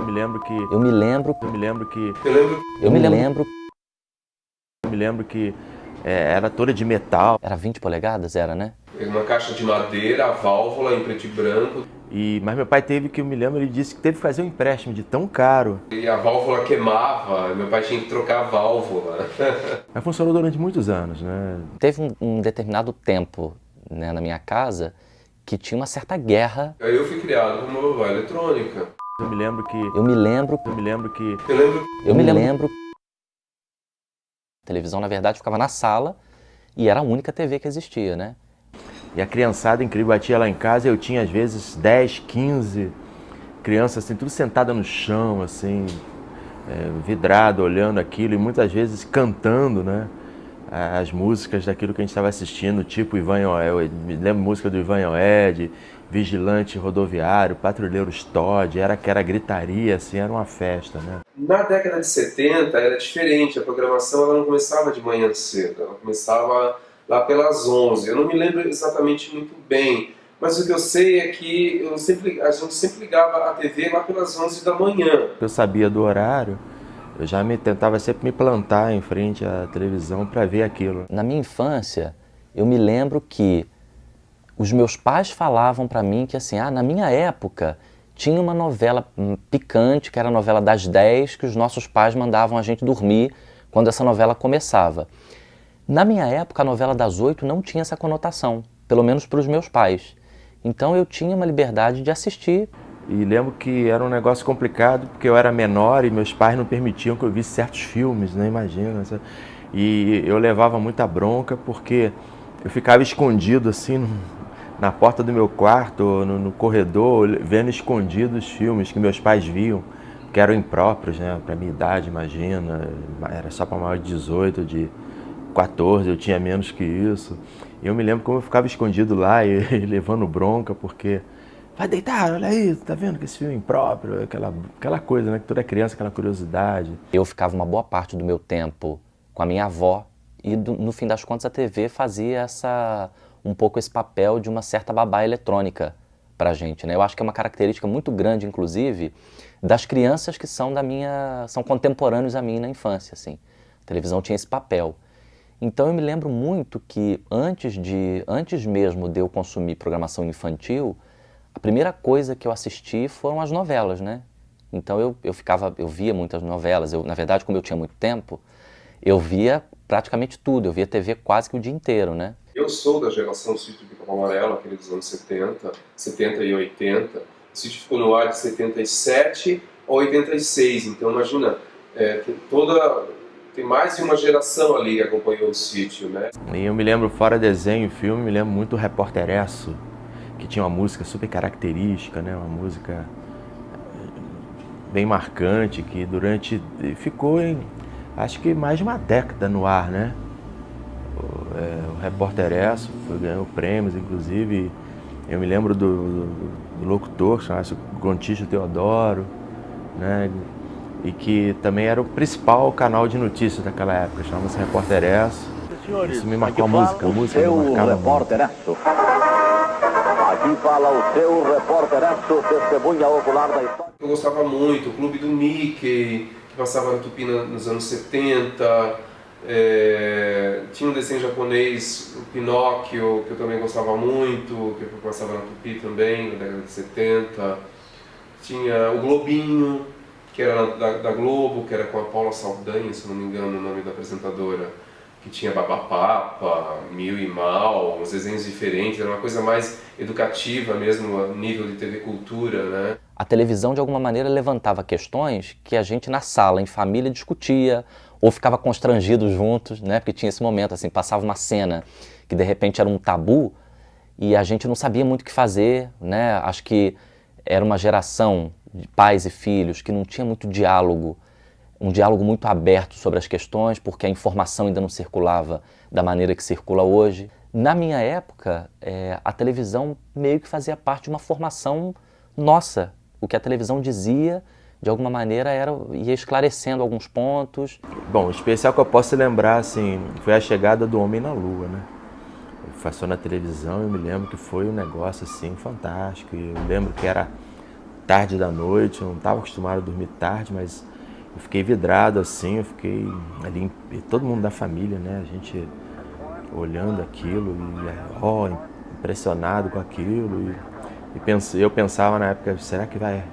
Eu me lembro que... Eu me lembro... Eu me lembro que... Eu me lembro... Eu me lembro que era toda de metal. Era 20 polegadas, era, né? Uma caixa de madeira, a válvula em preto e branco. Mas meu pai teve que, eu me lembro, ele disse que teve que fazer um empréstimo de tão caro. E a válvula queimava, meu pai tinha que trocar a válvula. Mas funcionou durante muitos anos, né? Teve um determinado tempo, né, na minha casa que tinha uma certa guerra. Aí eu fui criado com uma vovó eletrônica. Eu me lembro que... Eu me lembro... Eu me lembro que... Eu me lembro... A televisão, na verdade, ficava na sala e era a única TV que existia, né? E a criançada incrível batia lá em casa, eu tinha às vezes 10, 15 crianças assim, tudo sentada no chão, assim, vidrado, olhando aquilo e muitas vezes cantando, né? As músicas daquilo que a gente estava assistindo, tipo Ivan Oed, me lembro música do Ivan Oed, Vigilante Rodoviário, Patrulheiros Todd, era gritaria, assim, era uma festa, né? Na década de 70 era diferente, a programação ela não começava de manhã cedo, ela começava lá pelas 11. Eu não me lembro exatamente muito bem, mas o que eu sei é que a gente sempre ligava a TV lá pelas 11 da manhã. Eu sabia do horário, eu já tentava sempre me plantar em frente à televisão para ver aquilo. Na minha infância, eu me lembro que os meus pais falavam para mim que assim, na minha época tinha uma novela picante, que era a novela das 10, que os nossos pais mandavam a gente dormir quando essa novela começava. Na minha época, a novela das 8 não tinha essa conotação, pelo menos para os meus pais. Então eu tinha uma liberdade de assistir. E lembro que era um negócio complicado, porque eu era menor e meus pais não permitiam que eu visse certos filmes, né? Imagina. E eu levava muita bronca porque eu ficava escondido assim na porta do meu quarto, no corredor, vendo escondido os filmes que meus pais viam, que eram impróprios, né? Para minha idade, imagina. Era só para maior de 18, de 14, eu tinha menos que isso. E eu me lembro como eu ficava escondido lá e levando bronca, porque... Vai deitar, olha aí, tá vendo que esse filme é impróprio, aquela coisa, né, que toda criança, aquela curiosidade. Eu ficava uma boa parte do meu tempo com a minha avó e no fim das contas a TV fazia um pouco esse papel de uma certa babá eletrônica pra gente, né? Eu acho que é uma característica muito grande, inclusive, das crianças que são são contemporâneos a mim na infância, assim. A televisão tinha esse papel. Então eu me lembro muito que antes mesmo de eu consumir programação infantil, a primeira coisa que eu assisti foram as novelas, né? Então eu via muitas novelas. Na verdade, como eu tinha muito tempo, eu via praticamente tudo. Eu via TV quase que o dia inteiro, né? Eu sou da geração do Sítio do Pica-Pau Amarelo, aquele dos anos 70 e 80. O Sítio ficou no ar de 77 a 86. Então imagina, tem mais de uma geração ali que acompanhou o Sítio, né? E eu me lembro, fora desenho e filme, me lembro muito do Repórter Esso, que tinha uma música super característica, né? Uma música bem marcante, que ficou acho que mais de uma década no ar, né? O Repórter Esso ganhou prêmios, inclusive. Eu me lembro do locutor, chamava-se Gontijo Teodoro, né? E que também era o principal canal de notícias daquela época, chamava-se Repórter Esso. Isso me marcou a música me marcava muito. Aqui fala o seu repórter Esso, testemunha ocular da história. Eu gostava muito, o Clube do Mickey, que passava na Tupi nos anos 70. Tinha um desenho japonês, o Pinóquio, que eu também gostava muito, que passava na Tupi também, na década de 70. Tinha o Globinho, que era da Globo, que era com a Paula Saldanha, se não me engano o nome da apresentadora, que tinha Babapapa, Mil e Mal, uns desenhos diferentes, era uma coisa mais educativa mesmo, a nível de TV Cultura, né? A televisão, de alguma maneira, levantava questões que a gente na sala, em família, discutia, ou ficava constrangido juntos, né? Porque tinha esse momento, assim, passava uma cena que de repente era um tabu e a gente não sabia muito o que fazer, né? Acho que era uma geração de pais e filhos que não tinha muito diálogo, um diálogo muito aberto sobre as questões, porque a informação ainda não circulava da maneira que circula hoje. Na minha época, a televisão meio que fazia parte de uma formação nossa. O que a televisão dizia, de alguma maneira, ia esclarecendo alguns pontos. Bom, o especial que eu posso lembrar, assim, foi a chegada do Homem na Lua, né? Passou na televisão, eu me lembro que foi um negócio, assim, fantástico. E eu lembro que era tarde da noite, eu não estava acostumado a dormir tarde, mas eu fiquei vidrado assim, eu fiquei ali, e todo mundo da família, né, a gente olhando aquilo e impressionado com aquilo eu pensava na época, será que vai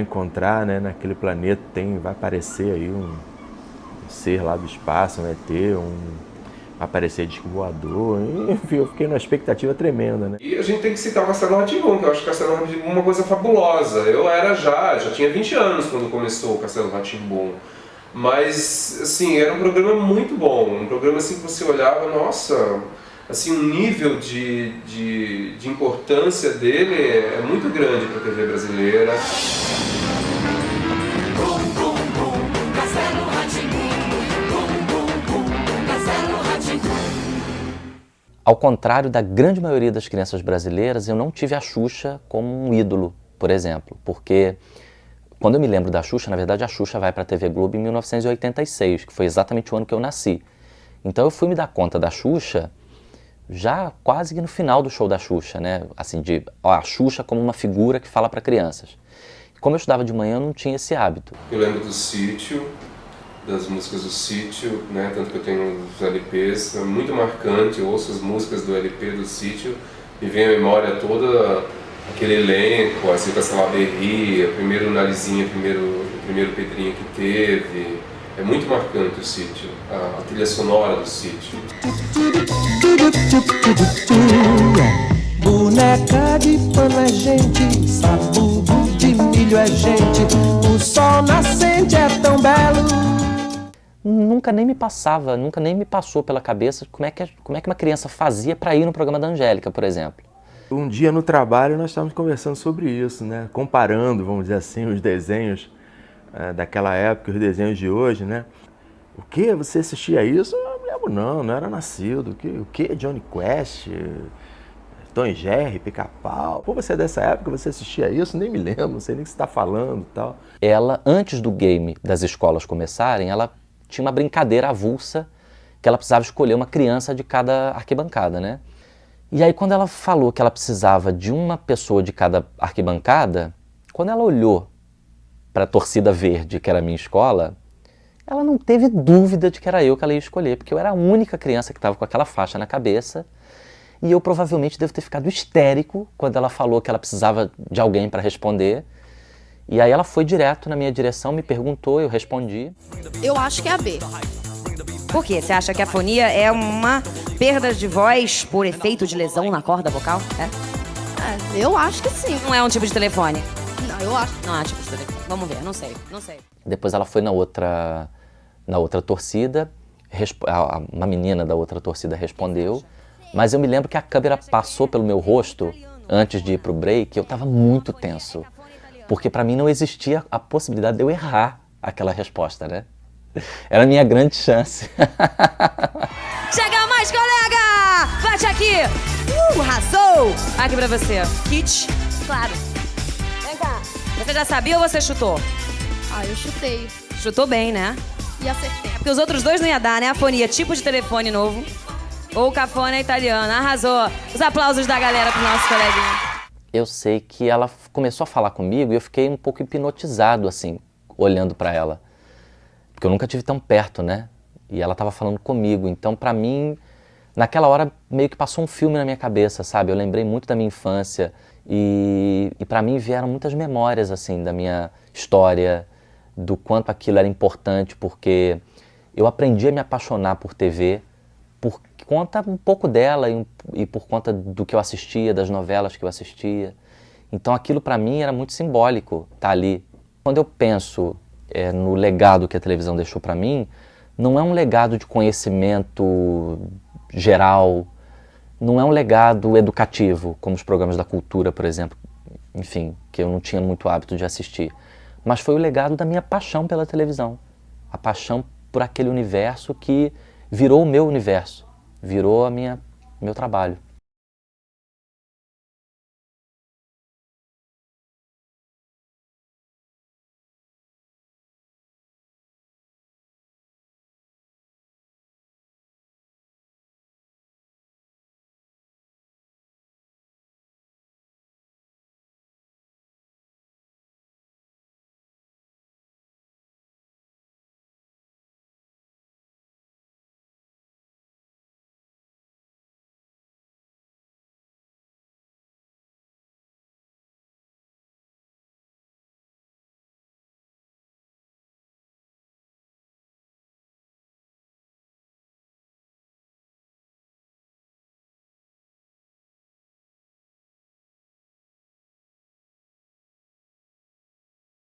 encontrar, né, naquele planeta vai aparecer aí um ser lá do espaço, um ET, vai aparecer disco voador, enfim, eu fiquei numa expectativa tremenda, né. E a gente tem que citar o Castelo Rá-Tim-Bum, que eu acho o Castelo Rá-Tim-Bum uma coisa fabulosa. Eu já tinha 20 anos quando começou o Castelo Rá-Tim-Bum. Mas, assim, era um programa muito bom, um programa assim que você olhava, nossa, assim, o nível de importância dele é muito grande para a TV brasileira. Ao contrário da grande maioria das crianças brasileiras, eu não tive a Xuxa como um ídolo, por exemplo, porque quando eu me lembro da Xuxa, na verdade a Xuxa vai para a TV Globo em 1986, que foi exatamente o ano que eu nasci. Então eu fui me dar conta da Xuxa já quase que no final do show da Xuxa, né? Assim, a Xuxa como uma figura que fala para crianças. Como eu estudava de manhã, eu não tinha esse hábito. Eu lembro do Sítio, das músicas do Sítio, né? Tanto que eu tenho os LPs, é muito marcante, eu ouço as músicas do LP do Sítio e vem à memória toda aquele elenco, assim, com essa Berri, primeiro Narizinha, primeiro Pedrinho que teve. É muito marcante o Sítio, a trilha sonora do Sítio. Boneca de pano é gente, sabugo de milho é gente, o sol nascente é tão belo. Nunca nem me passou pela cabeça como é que uma criança fazia para ir no programa da Angélica, por exemplo. Um dia no trabalho nós estávamos conversando sobre isso, né? Comparando, vamos dizer assim, os desenhos daquela época e os desenhos de hoje, né? O que? Você assistia isso? Eu não lembro não era nascido. O que? Johnny Quest, Tom e Jerry, Pica-Pau. Pô, você é dessa época, você assistia isso? Nem me lembro, não sei nem o que você está falando e tal. Ela, antes do game das escolas começarem, ela tinha uma brincadeira avulsa que ela precisava escolher uma criança de cada arquibancada, né? E aí quando ela falou que ela precisava de uma pessoa de cada arquibancada, quando ela olhou para a torcida verde, que era a minha escola, ela não teve dúvida de que era eu que ela ia escolher, porque eu era a única criança que estava com aquela faixa na cabeça e eu provavelmente devo ter ficado histérico quando ela falou que ela precisava de alguém para responder. E aí ela foi direto na minha direção, me perguntou, eu respondi. Eu acho que é a B. Por quê? Você acha que a fonia é uma perda de voz por efeito de lesão na corda vocal? É? Eu acho que sim. Não é um tipo de telefone? Não, eu acho. Não é um tipo de telefone. Vamos ver, não sei. Depois ela foi na outra torcida, uma menina da outra torcida respondeu, mas eu me lembro que a câmera passou pelo meu rosto antes de ir pro break, eu estava muito tenso, porque para mim não existia a possibilidade de eu errar aquela resposta, né? Era a minha grande chance. Chega mais, colega! Bate aqui! Arrasou! Aqui pra você. Kit? Claro. Vem cá. Você já sabia ou você chutou? Ah, eu chutei. Chutou bem, né? E acertei. Porque os outros dois não ia dar, né? A fonia, tipo de telefone novo. Ou cafona italiano. Arrasou. Os aplausos da galera pro nosso coleguinha. Eu sei que ela começou a falar comigo e eu fiquei um pouco hipnotizado, assim, olhando pra ela. Porque eu nunca tive tão perto, né? E ela estava falando comigo. Então, pra mim, naquela hora, meio que passou um filme na minha cabeça, sabe? Eu lembrei muito da minha infância. E pra mim vieram muitas memórias, assim, da minha história, do quanto aquilo era importante, porque eu aprendi a me apaixonar por TV por conta um pouco dela e por conta do que eu assistia, das novelas que eu assistia. Então, aquilo pra mim era muito simbólico, estar ali. Quando eu penso no legado que a televisão deixou para mim, não é um legado de conhecimento geral, não é um legado educativo, como os programas da cultura, por exemplo, enfim, que eu não tinha muito hábito de assistir, mas foi o legado da minha paixão pela televisão, a paixão por aquele universo que virou o meu universo, virou meu trabalho.